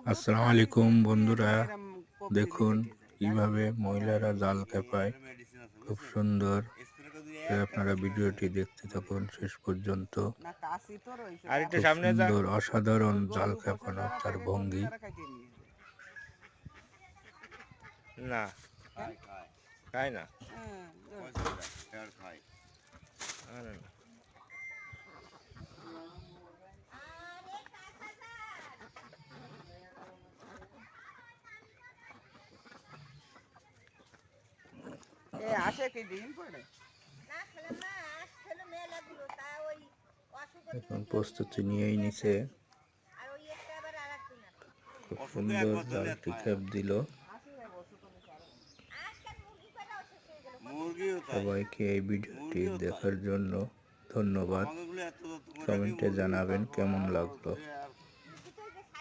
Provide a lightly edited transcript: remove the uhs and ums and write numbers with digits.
আসসালামু আলাইকুম বন্ধুরা, দেখুন কিভাবে মহিলারা জাল খেপায়। খুব সুন্দর। আপনারা ভিডিওটি দেখতে থাকুন শেষ পর্যন্ত। খুব সুন্দর অসাধারণ জাল খেপানো তার ভঙ্গি। না খায় না। এখন প্রস্তুতি নিয়েই নিছে। খুব সুন্দর জালটি খেপ দিল। সবাইকে এই ভিডিওটি দেখার জন্য ধন্যবাদ। কমেন্টে জানাবেন কেমন লাগলো।